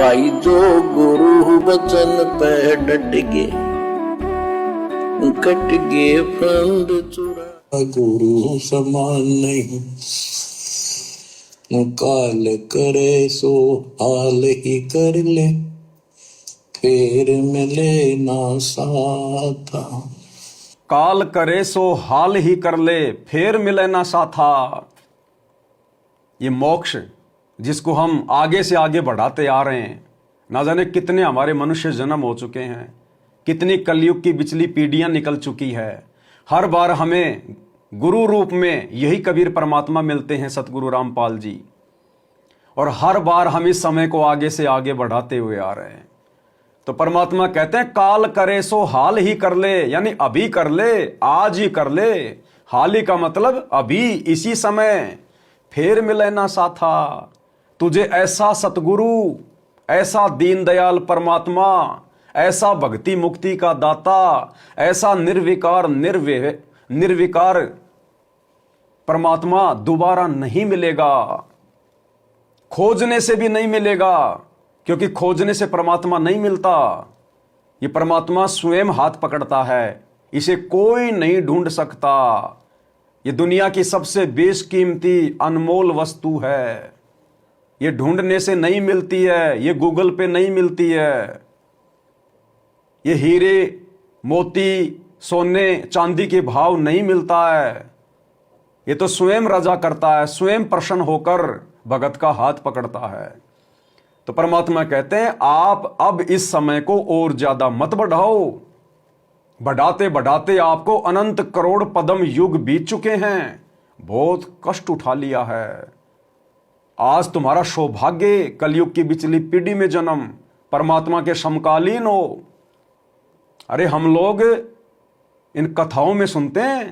भाई जो गुरु वचन पे डट गे, कट गे फंद चुरा। गुरु समान नहीं, काल करे सो हाल ही कर ले, फिर मिले ना साथा। काल करे सो हाल ही कर ले, फिर मिले ना साथा। ये मोक्ष जिसको हम आगे से आगे बढ़ाते आ रहे हैं, ना जाने कितने हमारे मनुष्य जन्म हो चुके हैं, कितनी कलयुग की बिचली पीढ़ियां निकल चुकी है। हर बार हमें गुरु रूप में यही कबीर परमात्मा मिलते हैं, सतगुरु रामपाल जी, और हर बार हम इस समय को आगे से आगे बढ़ाते हुए आ रहे हैं। तो परमात्मा कहते हैं काल करे सो हाल ही कर ले, यानी अभी कर ले, आज ही कर ले। हाल ही का मतलब अभी, इसी समय, फिर मिले ना साथा। तुझे ऐसा सतगुरु, ऐसा दीनदयाल परमात्मा, ऐसा भक्ति मुक्ति का दाता, ऐसा निर्विकार निर्विकार परमात्मा दोबारा नहीं मिलेगा। खोजने से भी नहीं मिलेगा, क्योंकि खोजने से परमात्मा नहीं मिलता। ये परमात्मा स्वयं हाथ पकड़ता है, इसे कोई नहीं ढूंढ सकता। ये दुनिया की सबसे बेशकीमती अनमोल वस्तु है। ये ढूंढने से नहीं मिलती है, ये गूगल पे नहीं मिलती है। ये हीरे मोती सोने चांदी के भाव नहीं मिलता है। ये तो स्वयं रजा करता है, स्वयं प्रसन्न होकर भगत का हाथ पकड़ता है। तो परमात्मा कहते हैं आप अब इस समय को और ज्यादा मत बढ़ाओ। बढ़ाते बढ़ाते आपको अनंत करोड़ पदम युग बीत चुके हैं, बहुत कष्ट उठा लिया है। आज तुम्हारा सौभाग्य कलयुग की बिचली पीढ़ी में जन्म, परमात्मा के समकालीन हो। अरे हम लोग इन कथाओं में सुनते हैं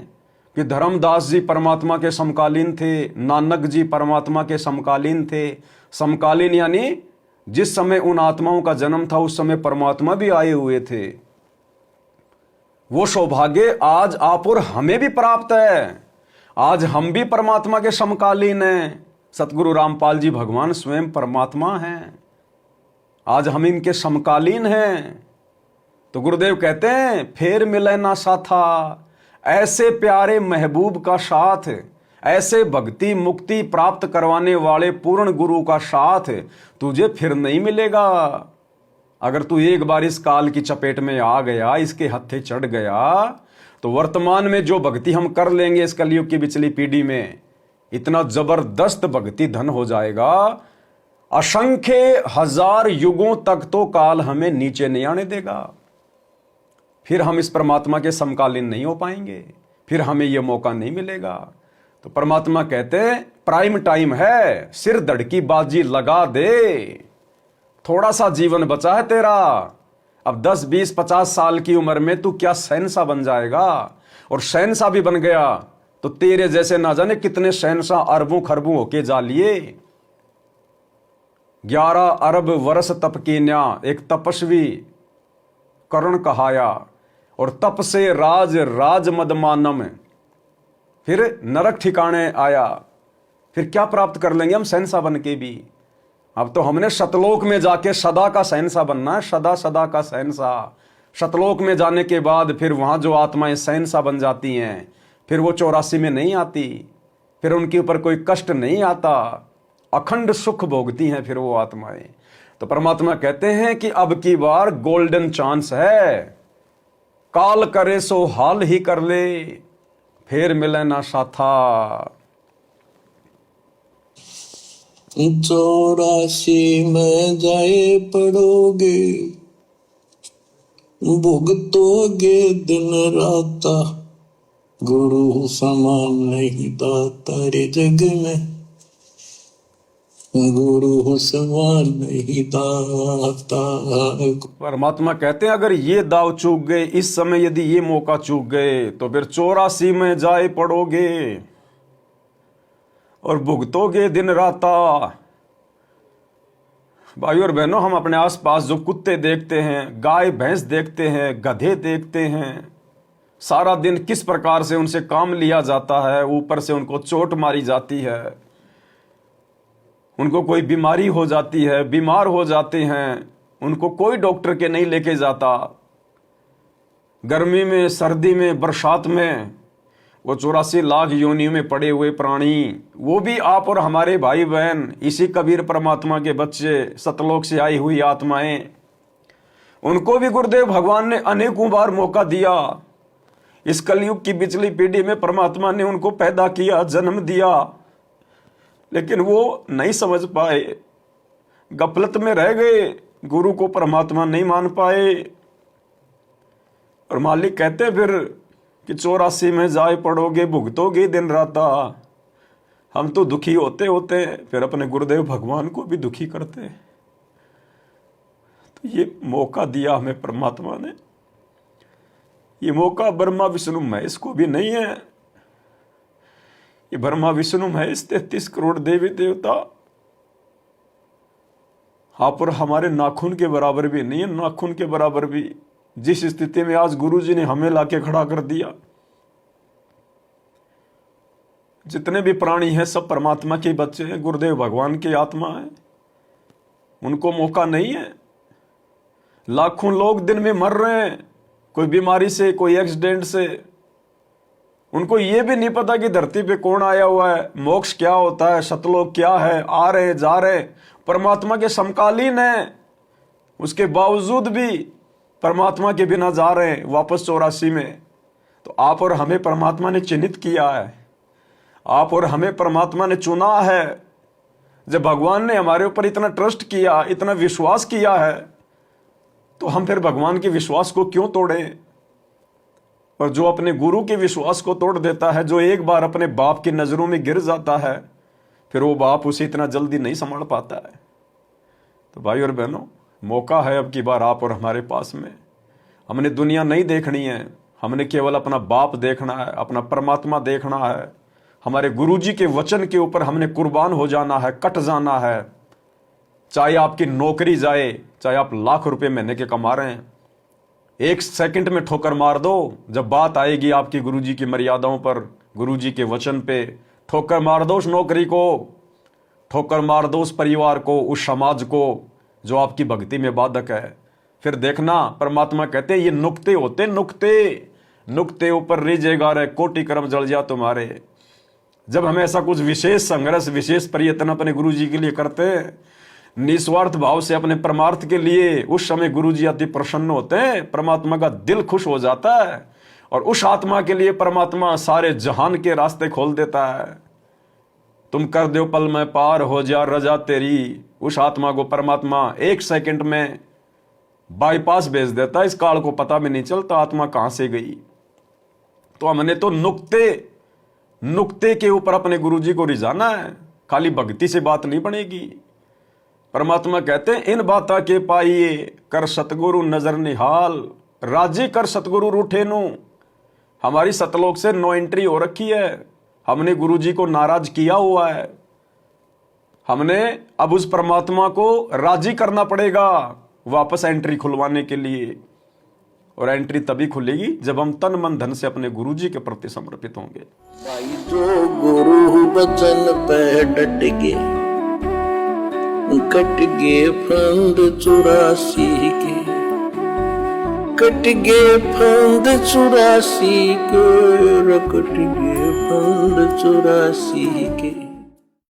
कि धर्मदास जी परमात्मा के समकालीन थे, नानक जी परमात्मा के समकालीन थे। समकालीन यानी जिस समय उन आत्माओं का जन्म था उस समय परमात्मा भी आए हुए थे। वो सौभाग्य आज आप और हमें भी प्राप्त है। आज हम भी परमात्मा के समकालीन हैं। सतगुरु रामपाल जी भगवान स्वयं परमात्मा हैं, आज हम इनके समकालीन हैं। तो गुरुदेव कहते हैं फिर मिले ना साथा। ऐसे प्यारे महबूब का साथ, ऐसे भक्ति मुक्ति प्राप्त करवाने वाले पूर्ण गुरु का साथ तुझे फिर नहीं मिलेगा। अगर तू एक बार इस काल की चपेट में आ गया, इसके हत्थे चढ़ गया, तो वर्तमान में जो भक्ति हम कर लेंगे इस कलयुग की बिचली पीढ़ी में, इतना जबरदस्त भक्ति धन हो जाएगा, असंख्य हजार युगों तक तो काल हमें नीचे नहीं आने देगा। फिर हम इस परमात्मा के समकालीन नहीं हो पाएंगे, फिर हमें यह मौका नहीं मिलेगा। तो परमात्मा कहते हैं प्राइम टाइम है, सिर धड़की बाजी लगा दे। थोड़ा सा जीवन बचा है तेरा। अब 10, 20, 50 साल की उम्र में तू क्या शहंशाह बन जाएगा, और शहंशाह भी बन गया तो तेरे जैसे ना जाने कितने शहंशाह अरबों खरबों होके जा लिए। 11 अरब वर्ष तप कीन्या, एक तपस्वी कर्ण कहाया, और तप से राज राज मदमानम, फिर नरक ठिकाने आया। फिर क्या प्राप्त कर लेंगे हम शहंशाह बन के भी। अब तो हमने शतलोक में जाके सदा का शहंशाह बनना है, सदा सदा का शहंशाह। शतलोक में जाने के बाद फिर वहां जो आत्माएं शहंशाह बन जाती हैं, फिर वो 84 में नहीं आती, फिर उनके ऊपर कोई कष्ट नहीं आता, अखंड सुख भोगती हैं फिर वो आत्माएं। तो परमात्मा कहते हैं कि अब की बार गोल्डन चांस है। काल करे सो हाल ही कर ले, फिर मिले ना साथा। 84 में जाए पड़ोगे, भुगतोगे दिन राता। गुरु समान नहीं दाता रे जग में, गुरु समान नहीं दाता। परमात्मा कहते हैं अगर ये दाव चूक गए, इस समय यदि ये मौका चूक गए, तो फिर 84 में जाए पड़ोगे और भुगतोगे दिन राता। भाइयों और बहनों, हम अपने आसपास जो कुत्ते देखते हैं, गाय भैंस देखते हैं, गधे देखते हैं, सारा दिन किस प्रकार से उनसे काम लिया जाता है, ऊपर से उनको चोट मारी जाती है। उनको कोई बीमारी हो जाती है, बीमार हो जाते हैं, उनको कोई डॉक्टर के नहीं लेके जाता। गर्मी में, सर्दी में, बरसात में वो 84 लाख योनियों में पड़े हुए प्राणी, वो भी आप और हमारे भाई बहन, इसी कबीर परमात्मा के बच्चे, सतलोक से आई हुई आत्माएं, उनको भी गुरुदेव भगवान ने अनेकों बार मौका दिया। इस कलयुग की पिछली पीढ़ी में परमात्मा ने उनको पैदा किया, जन्म दिया, लेकिन वो नहीं समझ पाए, गफलत में रह गए, गुरु को परमात्मा नहीं मान पाए। और मालिक कहते फिर कि 84 में जाए पड़ोगे, भुगतोगे दिन राता। हम तो दुखी होते होते फिर अपने गुरुदेव भगवान को भी दुखी करते। तो ये मौका दिया हमें परमात्मा ने। ये मौका ब्रह्मा विष्णु महेश को भी नहीं है। ये ब्रह्मा विष्णु महेश 33 करोड़ देवी देवता आप और हमारे नाखून के बराबर भी नहीं है, नाखून के बराबर भी। जिस स्थिति में आज गुरु जी ने हमें लाके खड़ा कर दिया, जितने भी प्राणी हैं सब परमात्मा के बच्चे हैं, गुरुदेव भगवान की आत्मा है, उनको मौका नहीं है। लाखों लोग दिन में मर रहे हैं, कोई बीमारी से, कोई एक्सीडेंट से। उनको ये भी नहीं पता कि धरती पे कौन आया हुआ है, मोक्ष क्या होता है, सतलोक क्या है, आ रहे जा रहे, परमात्मा के समकालीन है, उसके बावजूद भी परमात्मा के बिना जा रहे हैं वापस 84 में। तो आप और हमें परमात्मा ने चिन्हित किया है, आप और हमें परमात्मा ने चुना है। जब भगवान ने हमारे ऊपर इतना ट्रस्ट किया, इतना विश्वास किया है, तो हम फिर भगवान के विश्वास को क्यों तोड़ें। और जो अपने गुरु के विश्वास को तोड़ देता है, जो एक बार अपने बाप की नजरों में गिर जाता है, फिर वो बाप उसे इतना जल्दी नहीं संभाल पाता है। तो भाई और बहनों, मौका है अब की बार आप और हमारे पास में। हमने दुनिया नहीं देखनी है, हमने केवल अपना बाप देखना है, अपना परमात्मा देखना है। हमारे गुरुजी के वचन के ऊपर हमने कुर्बान हो जाना है, कट जाना है। चाहे आपकी नौकरी जाए, चाहे आप लाख रुपए महीने के कमा रहे हैं, एक सेकंड में ठोकर मार दो। जब बात आएगी आपकी गुरुजी की मर्यादाओं पर, गुरुजी के वचन पे, ठोकर मार दो उस नौकरी को, ठोकर मार दो उस परिवार को, उस समाज को जो आपकी भक्ति में बाधक है। फिर देखना, परमात्मा कहते हैं ये नुक्ते होते, नुक्ते, नुक्ते ऊपर रीजेगा रे, कोटि कर्म जल जा तुम्हारे। जब हम ऐसा कुछ विशेष संघर्ष, विशेष प्रयत्न अपने गुरु जी के लिए करते हैं, निस्वार्थ भाव से अपने परमार्थ के लिए, उस समय गुरु जी अति प्रसन्न होते हैं, परमात्मा का दिल खुश हो जाता है, और उस आत्मा के लिए परमात्मा सारे जहान के रास्ते खोल देता है। तुम कर दो पल में पार हो जा रजा तेरी। उस आत्मा को परमात्मा एक सेकंड में बाईपास भेज देता है, इस काल को पता भी नहीं चलता आत्मा कहां से गई। तो हमने तो नुक्ते के ऊपर अपने गुरुजी को रिझाना है, खाली भक्ति से बात नहीं बनेगी। परमात्मा कहते हैं इन बाता के पाइए, कर सतगुरु नजर निहाल, राजी कर सतगुरु रूठे नु। हमारी सतलोक से नो एंट्री हो रखी है, हमने गुरुजी को नाराज किया हुआ है। हमने अब उस परमात्मा को राजी करना पड़ेगा वापस एंट्री खुलवाने के लिए। और एंट्री तभी खुलेगी जब हम तन मन धन से अपने गुरुजी के प्रति समर्पित होंगे। भाई जो गुरु वचन पे डट गए, कट गए फंद 84 के, कट गए फंद 84 के, कट गए फंद 84 के।